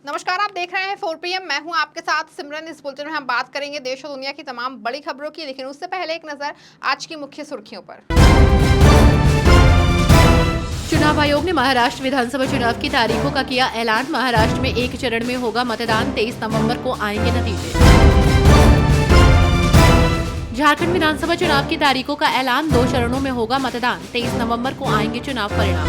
नमस्कार, आप देख रहे हैं 4 PM। मैं हूं आपके साथ सिमरन। इस बुलेटिन में हम बात करेंगे देश और दुनिया की तमाम बड़ी खबरों की, लेकिन उससे पहले एक नजर आज की मुख्य सुर्खियों पर। चुनाव आयोग ने महाराष्ट्र विधानसभा चुनाव की तारीखों का किया ऐलान। महाराष्ट्र में एक चरण में होगा मतदान, 23 नवंबर को आएंगे नतीजे। झारखंड विधानसभा चुनाव की तारीखों का ऐलान, 2 चरणों में होगा मतदान, 23 नवंबर को आएंगे चुनाव परिणाम।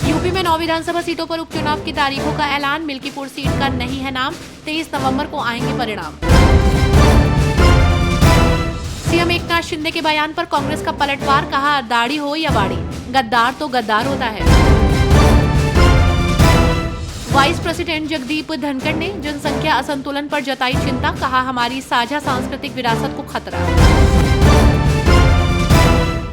यूपी में 9 विधानसभा सीटों पर उपचुनाव की तारीखों का ऐलान, मिल्कीपुर सीट का नहीं है नाम, 23 नवंबर को आएंगे परिणाम। सीएम एकनाथ शिंदे के बयान पर कांग्रेस का पलटवार, कहा दाढ़ी हो या बाड़ी, गद्दार तो गद्दार होता है। वाइस प्रेसिडेंट जगदीप धनखड़ ने जनसंख्या असंतुलन पर जताई चिंता, कहा हमारी साझा सांस्कृतिक विरासत को खतरा।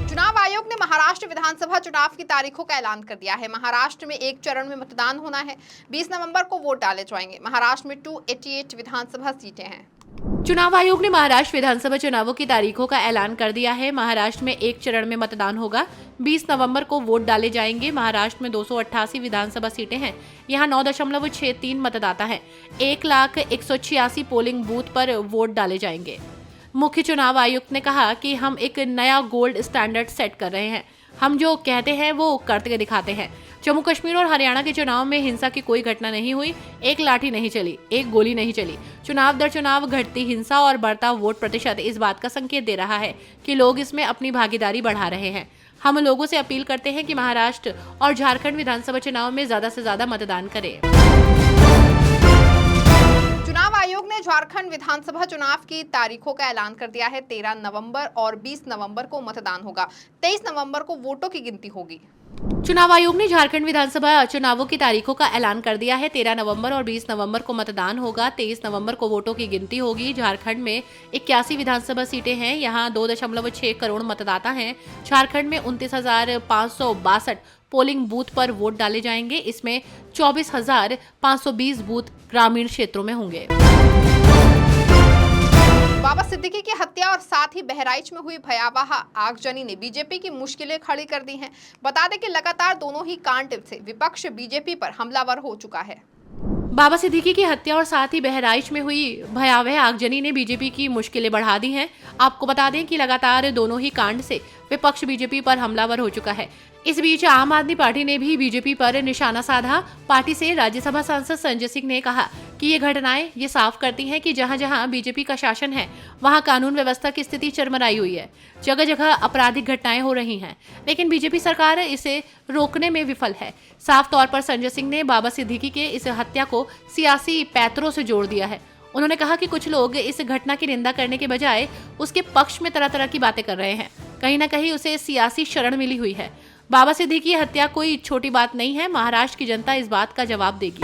चुनाव आयोग ने महाराष्ट्र विधानसभा चुनाव की तारीखों का ऐलान कर दिया है। महाराष्ट्र में एक चरण में मतदान होना है, 20 नवंबर को वोट डाले जाएंगे। महाराष्ट्र में 288 विधानसभा सीटें हैं। चुनाव आयोग ने महाराष्ट्र विधानसभा चुनावों की तारीखों का ऐलान कर दिया है। महाराष्ट्र में एक चरण में मतदान होगा, 20 नवंबर को वोट डाले जाएंगे। महाराष्ट्र में 288 विधानसभा सीटें हैं। यहाँ 9.63 मतदाता हैं। 1,01,86 पोलिंग बूथ पर वोट डाले जाएंगे। मुख्य चुनाव आयुक्त ने कहा कि हम एक नया गोल्ड स्टैंडर्ड सेट कर रहे हैं। हम जो कहते हैं वो करके दिखाते हैं। जम्मू कश्मीर और हरियाणा के चुनाव में हिंसा की कोई घटना नहीं हुई, एक लाठी नहीं चली, एक गोली नहीं चली। चुनाव दर चुनाव घटती हिंसा और बढ़ता वोट प्रतिशत इस बात का संकेत दे रहा है कि लोग इसमें अपनी भागीदारी बढ़ा रहे हैं। हम लोगों से अपील करते हैं कि महाराष्ट्र और झारखंड विधानसभा चुनाव में ज्यादा से ज्यादा मतदान करें। चुनाव आयोग ने झारखंड विधानसभा चुनाव की तारीखों का ऐलान कर दिया है। 13 नवंबर और 20 नवंबर को मतदान होगा, 23 नवंबर को वोटों की गिनती होगी। चुनाव आयोग ने झारखंड विधानसभा चुनावों की तारीखों का ऐलान कर दिया है। 13 नवंबर और 20 नवंबर को मतदान होगा, 23 नवंबर को वोटों की गिनती होगी। झारखंड में 81 विधानसभा सीटें हैं। यहाँ 2.6 करोड़ मतदाता हैं। झारखंड में 29,562 पोलिंग बूथ पर वोट डाले जाएंगे। इसमें 24,520 बूथ ग्रामीण क्षेत्रों में होंगे। बाबा सिद्दीकी की हत्या और साथ ही बहराइच में हुई भयावह आगजनी ने बीजेपी की मुश्किलें खड़ी कर दी हैं। बता दें कि लगातार दोनों ही कांड से विपक्ष बीजेपी पर हमलावर हो चुका है। बाबा सिद्दीकी की हत्या और साथ ही बहराइच में हुई भयावह आगजनी ने बीजेपी की मुश्किलें बढ़ा दी हैं। आपको बता दें कि लगातार दोनों ही कांड से विपक्ष बीजेपी पर हमलावर हो चुका है। इस बीच आम आदमी पार्टी ने भी बीजेपी पर निशाना साधा। पार्टी से राज्यसभा सांसद संजय सिंह ने कहा कि ये घटनाएं ये साफ करती हैं कि जहां जहां बीजेपी का शासन है वहां कानून व्यवस्था की स्थिति चरमराई हुई है। जगह जगह आपराधिक घटनाएं हो रही हैं, लेकिन बीजेपी सरकार इसे रोकने में विफल है। साफ तौर पर संजय सिंह ने बाबा सिद्दीकी के इस हत्या को सियासी पैतरों से जोड़ दिया है। उन्होंने कहा कि कुछ लोग इस घटना की निंदा करने के बजाय उसके पक्ष में तरह तरह की बातें कर रहे हैं। कहीं न कहीं उसे सियासी शरण मिली हुई है। बाबा सिद्दीकी की हत्या कोई छोटी बात नहीं है। महाराष्ट्र की जनता इस बात का जवाब देगी।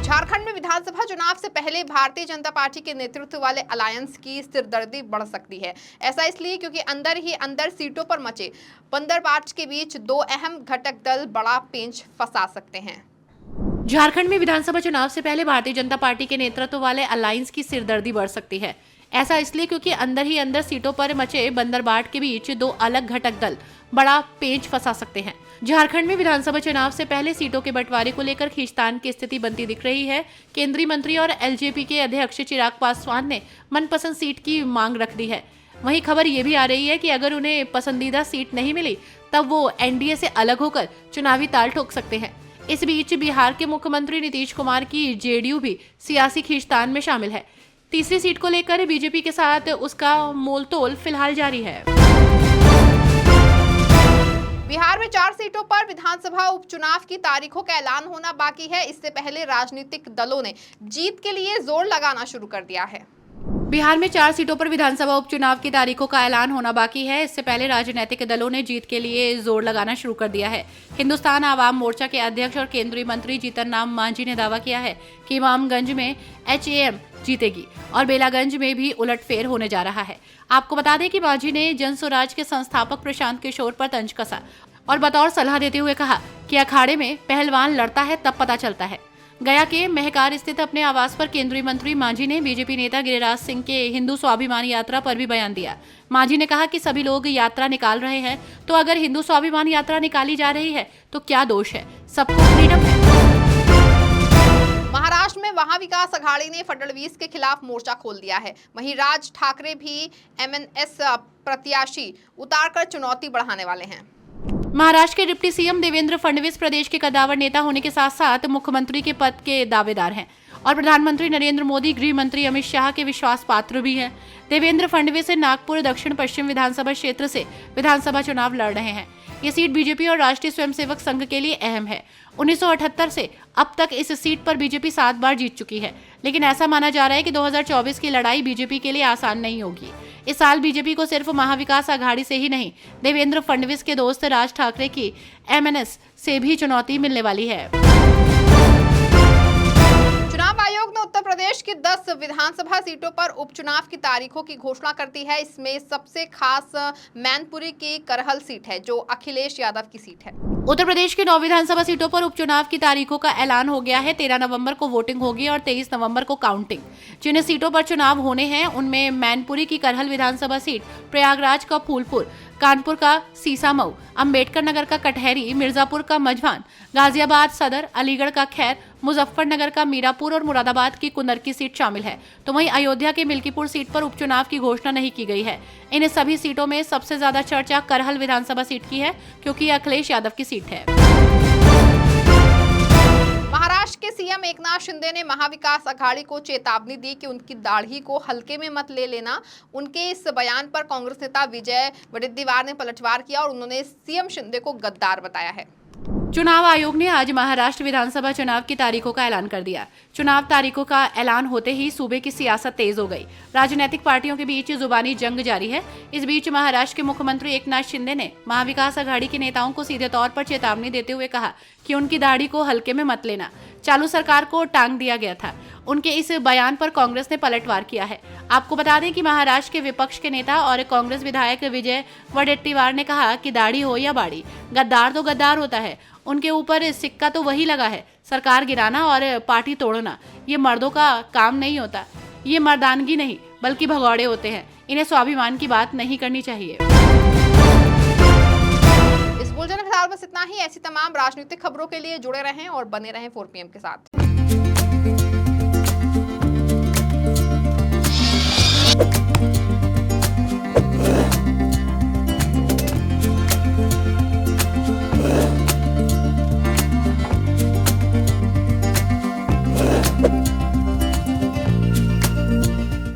झारखंड में विधानसभा चुनाव से पहले भारतीय जनता पार्टी के नेतृत्व वाले अलायंस की सिरदर्दी बढ़ सकती है। ऐसा इसलिए क्योंकि अंदर ही अंदर सीटों पर मचे बंदरबाट के बीच 2 अहम घटक दल बड़ा पेंच फंसा सकते हैं। झारखंड में विधानसभा चुनाव से पहले भारतीय जनता पार्टी के नेतृत्व वाले अलायंस की सिरदर्दी बढ़ सकती है। ऐसा इसलिए क्योंकि अंदर ही अंदर सीटों पर मचे बंदरबाट के बीच 2 अलग घटक दल बड़ा पेंच फंसा सकते हैं। झारखंड में विधानसभा चुनाव से पहले सीटों के बंटवारे को लेकर खींचतान की स्थिति बनती दिख रही है। केंद्रीय मंत्री और एलजेपी के अध्यक्ष चिराग पासवान ने मनपसंद सीट की मांग रख दी है। वहीं खबर ये भी आ रही है कि अगर उन्हें पसंदीदा सीट नहीं मिली तब वो एनडीए से अलग होकर चुनावी ताल ठोक सकते हैं। इस बीच बिहार के मुख्यमंत्री नीतीश कुमार की जेडीयू भी सियासी खींचतान में शामिल है। तीसरी सीट को लेकर बीजेपी के साथ उसका मोलतोल फिलहाल जारी है। बिहार में 4 सीटों पर विधानसभा उपचुनाव की तारीखों का ऐलान होना बाकी है। इससे पहले राजनीतिक दलों ने जीत के लिए जोर लगाना शुरू कर दिया है। बिहार में 4 सीटों पर विधानसभा उपचुनाव की तारीखों का ऐलान होना बाकी है। इससे पहले राजनीतिक दलों ने जीत के लिए जोर लगाना शुरू कर दिया है। हिंदुस्तान आवाम मोर्चा के अध्यक्ष और केंद्रीय मंत्री जीतन राम मांझी ने दावा किया है कि इमामगंज में एचएएम जीतेगी और बेलागंज में भी उलटफेर होने जा रहा है। आपको बता दें कि मांझी ने जन स्वराज के संस्थापक प्रशांत किशोर पर तंज कसा और बतौर सलाह देते हुए कहा कि अखाड़े में पहलवान लड़ता है तब पता चलता है। गया के महकार स्थित अपने आवास पर केंद्रीय मंत्री मांझी ने बीजेपी नेता गिरिराज सिंह के हिंदू स्वाभिमान यात्रा पर भी बयान दिया। मांझी ने कहा कि सभी लोग यात्रा निकाल रहे हैं, तो अगर हिंदू स्वाभिमान यात्रा निकाली जा रही है तो क्या दोष है, सबको फ्रीडम है। महाराष्ट्र में महाविकास अघाड़ी ने फडणवीस के खिलाफ मोर्चा खोल दिया है। वहीं राज ठाकरे भी एमएनएस प्रत्याशी उतारकर चुनौती बढ़ाने वाले हैं। महाराष्ट्र के डिप्टी सीएम देवेंद्र फडणवीस प्रदेश के कद्दावर नेता होने के साथ साथ मुख्यमंत्री के पद के दावेदार हैं और प्रधानमंत्री नरेंद्र मोदी, गृह मंत्री अमित शाह के विश्वास पात्र भी हैं। देवेंद्र फडणवीस से नागपुर दक्षिण पश्चिम विधानसभा क्षेत्र से विधानसभा चुनाव लड़ रहे हैं। ये सीट बीजेपी और राष्ट्रीय स्वयंसेवक संघ के लिए अहम है। 1978 से अब तक इस सीट पर बीजेपी 7 बार जीत चुकी है, लेकिन ऐसा माना जा रहा है कि 2024 की लड़ाई बीजेपी के लिए आसान नहीं होगी। इस साल बीजेपी को सिर्फ महाविकास अघाड़ी से ही नहीं, देवेंद्र फडणवीस के दोस्त राज ठाकरे की एमएनएस से भी चुनौती मिलने वाली है। चुनाव आयोग ने उत्तर प्रदेश की 10 विधानसभा सीटों पर उपचुनाव की तारीखों की घोषणा कर दी है। इसमें सबसे खास मैनपुरी की करहल सीट है, जो अखिलेश यादव की सीट है। उत्तर प्रदेश की 9 विधानसभा सीटों पर उपचुनाव की तारीखों का ऐलान हो गया है। 13 नवंबर को वोटिंग होगी और 23 नवंबर को काउंटिंग। जिन सीटों पर चुनाव होने हैं उनमें मैनपुरी की करहल विधानसभा सीट, प्रयागराज का फूलपुर, कानपुर का सीसामऊ, अंबेडकर नगर का कटहरी, मिर्जापुर का मझवान, गाजियाबाद सदर, अलीगढ़ का खैर, मुजफ्फरनगर का मीरापुर और मुरादाबाद की कुंदर की सीट शामिल है। तो वहीं अयोध्या के मिल्कीपुर सीट पर उपचुनाव की घोषणा नहीं की गई है। इन सभी सीटों में सबसे ज्यादा चर्चा करहल विधानसभा सीट की है, क्योंकि यह अखिलेश यादव की सीट है। महाराष्ट्र के सीएम एकनाथ शिंदे ने महाविकास अघाड़ी को चेतावनी दी कि उनकी दाढ़ी को हल्के में मत ले लेना। उनके इस बयान पर कांग्रेस नेता विजय वडेट्टीवार ने पलटवार किया और उन्होंने सीएम शिंदे को गद्दार बताया है। चुनाव आयोग ने आज महाराष्ट्र विधानसभा चुनाव की तारीखों का ऐलान कर दिया। चुनाव तारीखों का ऐलान होते ही सूबे की सियासत तेज हो गई। राजनीतिक पार्टियों के बीच जुबानी जंग जारी है। इस बीच महाराष्ट्र के मुख्यमंत्री एकनाथ शिंदे ने महाविकास अघाड़ी के नेताओं को सीधे तौर पर चेतावनी देते हुए कहा कि उनकी दाढ़ी को हल्के में मत लेना। चालू सरकार को टांग दिया गया था। उनके इस बयान पर कांग्रेस ने पलटवार किया है। आपको बता दें कि महाराष्ट्र के विपक्ष के नेता और कांग्रेस विधायक विजय वडेट्टीवार ने कहा कि दाढ़ी हो या बाड़ी, गद्दार तो गद्दार होता है। उनके ऊपर सिक्का तो वही लगा है। सरकार गिराना और पार्टी तोड़ना ये मर्दों का काम नहीं होता। ये मर्दानगी नहीं बल्कि भगौड़े होते हैं। इन्हें स्वाभिमान की बात नहीं करनी चाहिए। इस बुलेटिन में फिलहाल बस इतना ही। ऐसी तमाम राजनीतिक खबरों के लिए जुड़े रहें और बने रहें 4PM के साथ।